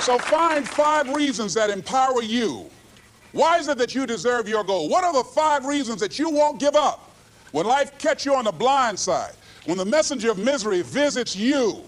So find 5 reasons that empower you. Why is it that you deserve your goal? What are the 5 reasons that you won't give up when life catches you on the blind side? When the messenger of misery visits you,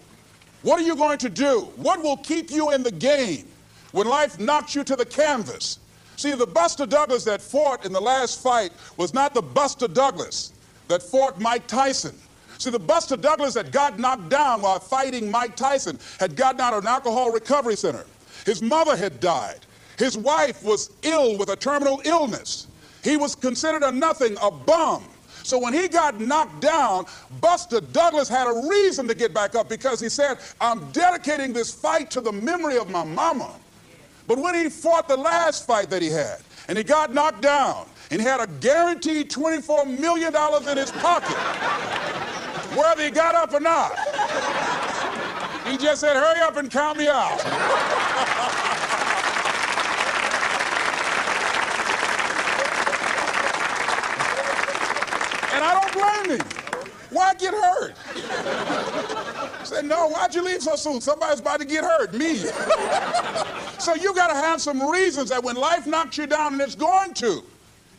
what are you going to do? What will keep you in the game when life knocks you to the canvas? See, the Buster Douglas that fought in the last fight was not the Buster Douglas that fought Mike Tyson. See, the Buster Douglas that got knocked down while fighting Mike Tyson had gotten out of an alcohol recovery center. His mother had died. His wife was ill with a terminal illness. He was considered a nothing, a bum. So when he got knocked down, Buster Douglas had a reason to get back up because he said, I'm dedicating this fight to the memory of my mama. But when he fought the last fight that he had, and he got knocked down, and he had a guaranteed $24 million in his pocket, whether he got up or not, he just said, hurry up and count me out. And I don't blame him. Why get hurt? I said, no, why'd you leave so soon? Somebody's about to get hurt, me. So you got to have some reasons that when life knocks you down, and it's going to,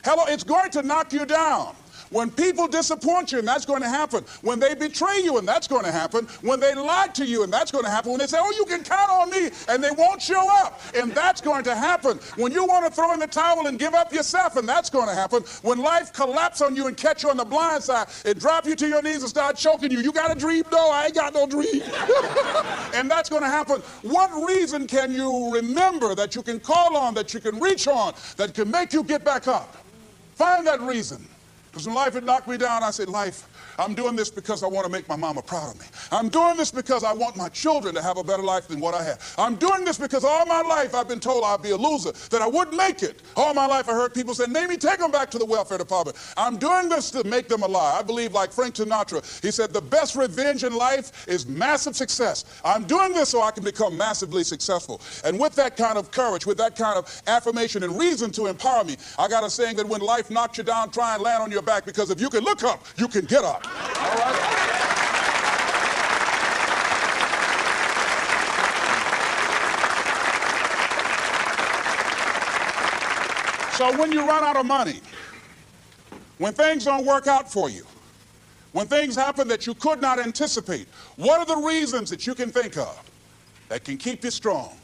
it's going to knock you down. When people disappoint you, and that's going to happen. When they betray you, and that's going to happen. When they lie to you, and that's going to happen. When they say, oh, you can count on me, and they won't show up, and that's going to happen. When you want to throw in the towel and give up yourself, and that's going to happen. When life collapses on you and catch you on the blind side, it drop you to your knees and start choking you. You got a dream? No, I ain't got no dream. And that's going to happen. What reason can you remember that you can call on, that you can reach on, that can make you get back up? Find that reason. Because when life had knocked me down, I said, life, I'm doing this because I want to make my mama proud of me. I'm doing this because I want my children to have a better life than what I have. I'm doing this because all my life I've been told I'd be a loser, that I wouldn't make it. All my life I heard people say, maybe take them back to the welfare department. I'm doing this to make them alive. I believe, like Frank Sinatra, he said, the best revenge in life is massive success. I'm doing this so I can become massively successful. And with that kind of courage, with that kind of affirmation and reason to empower me, I got a saying that when life knocks you down, try and land on your back, because if you can look up, you can get up. All right? So when you run out of money, when things don't work out for you, when things happen that you could not anticipate, what are the reasons that you can think of that can keep you strong,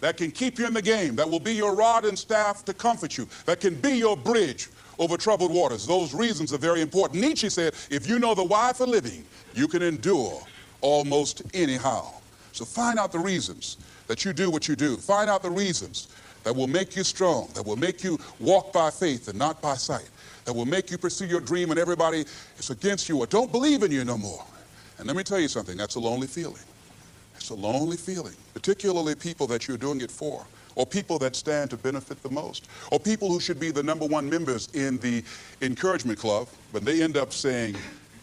that can keep you in the game, that will be your rod and staff to comfort you, that can be your bridge over troubled waters? Those reasons are very important. Nietzsche said, if you know the why for living, you can endure almost anyhow. So find out the reasons that you do what you do. Find out the reasons that will make you strong, that will make you walk by faith and not by sight, that will make you pursue your dream when everybody is against you or don't believe in you no more. And let me tell you something, that's a lonely feeling. It's a lonely feeling, particularly people that you're doing it for, or people that stand to benefit the most, or people who should be the #1 members in the encouragement club, but they end up saying,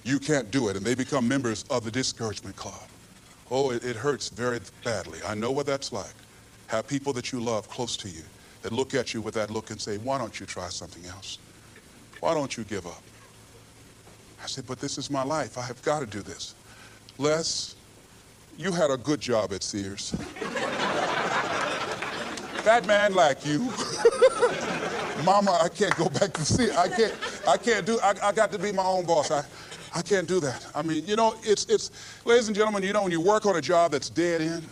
you can't do it, and they become members of the discouragement club. Oh, it hurts very badly. I know what that's like. Have people that you love close to you that look at you with that look and say, why don't you try something else? Why don't you give up? I said, but this is my life. I have got to do this. Les, you had a good job at Sears. That man like you. Mama, I can't go back to Sears. I got to be my own boss. I can't do that. I mean, you know, it's ladies and gentlemen, you know, when you work on a job that's dead end,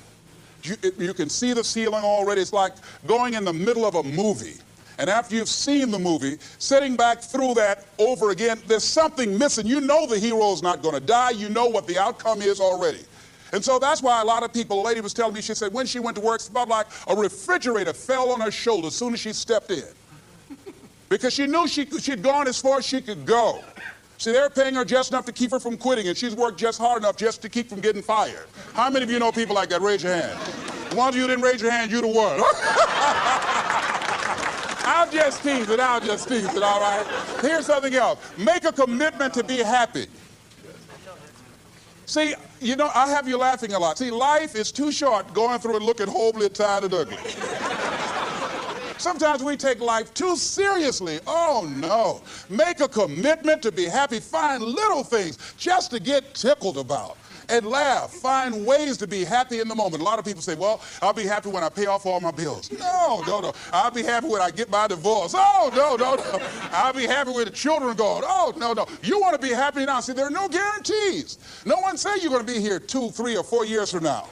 you can see the ceiling already. It's like going in the middle of a movie. And after you've seen the movie, sitting back through that over again, there's something missing. You know the hero's not going to die. You know what the outcome is already. And so that's why a lot of people, a lady was telling me, she said when she went to work, it felt like a refrigerator fell on her shoulder as soon as she stepped in. Because she knew she'd gone as far as she could go. See, they're paying her just enough to keep her from quitting, and she's worked just hard enough just to keep from getting fired. How many of you know people like that? Raise your hand. The ones of you who didn't raise your hand, you the one. I'll just tease it, all right? Here's something else. Make a commitment to be happy. See, you know, I have you laughing a lot. See, life is too short going through and looking homely, tired, and ugly. Sometimes we take life too seriously. Oh, no. Make a commitment to be happy. Find little things just to get tickled about. and laugh. Find ways to be happy in the moment. A lot of people say, well, I'll be happy when I pay off all my bills. No, no, no. I'll be happy when I get my divorce. Oh, no, no, no. I'll be happy when the children are gone. Oh, no, no. You want to be happy now. See, there are no guarantees. No one say you're going to be here 2, 3, or 4 years from now.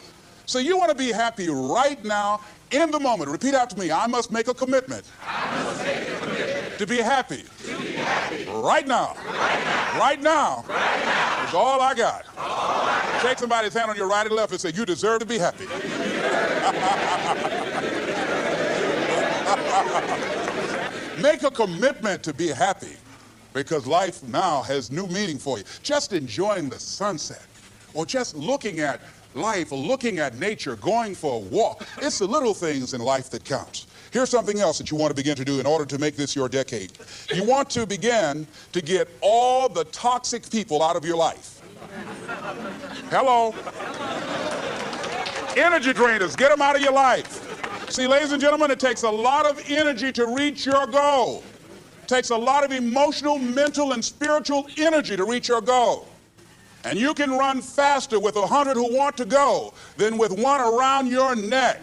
So you want to be happy right now, in the moment. Repeat after me. I must make a commitment. I must make a commitment to be happy. To be happy. Right now. Right now. Right now. Right now. It's all I got. All I got. Shake somebody's hand on your right and left and say, you deserve to be happy. Make a commitment to be happy, because life now has new meaning for you. Just enjoying the sunset, or just looking at life, or looking at nature, going for a walk. It's the little things in life that counts. Here's something else that you want to begin to do in order to make this your decade. You want to begin to get all the toxic people out of your life. Hello? Energy drainers, get them out of your life. See, ladies and gentlemen, it takes a lot of energy to reach your goal. It takes a lot of emotional, mental, and spiritual energy to reach your goal. And you can run faster with 100 who want to go than with one around your neck.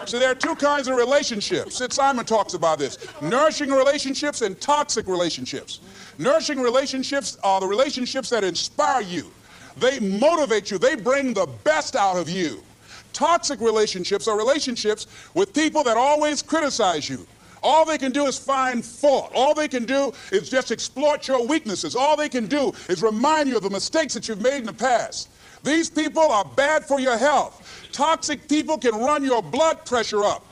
So there are two kinds of relationships. Sid Simon talks about this. Nourishing relationships and toxic relationships. Nourishing relationships are the relationships that inspire you. They motivate you. They bring the best out of you. Toxic relationships are relationships with people that always criticize you. All they can do is find fault. All they can do is just exploit your weaknesses. All they can do is remind you of the mistakes that you've made in the past. These people are bad for your health. Toxic people can run your blood pressure up.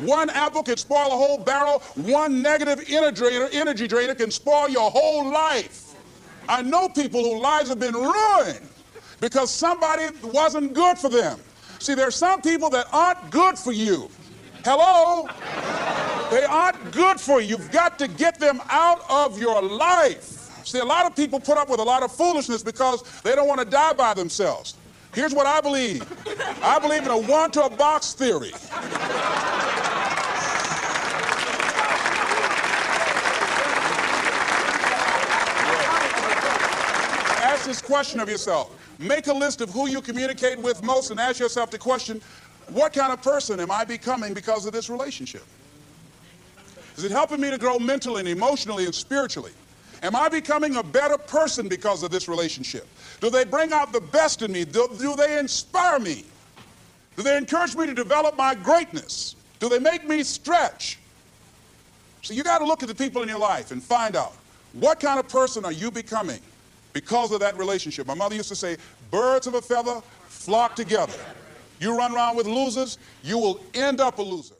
One apple can spoil a whole barrel. One negative energy drainer can spoil your whole life. I know people whose lives have been ruined because somebody wasn't good for them. See, there are some people that aren't good for you. Hello? They aren't good for you. You've got to get them out of your life. See, a lot of people put up with a lot of foolishness because they don't want to die by themselves. Here's what I believe. I believe in a one-to-a-box theory. Ask this question of yourself. Make a list of who you communicate with most and ask yourself the question, what kind of person am I becoming because of this relationship? Is it helping me to grow mentally and emotionally and spiritually? Am I becoming a better person because of this relationship? Do they bring out the best in me? Do they inspire me? Do they encourage me to develop my greatness? Do they make me stretch? So you got to look at the people in your life and find out, what kind of person are you becoming because of that relationship? My mother used to say, birds of a feather flock together. You run around with losers, you will end up a loser.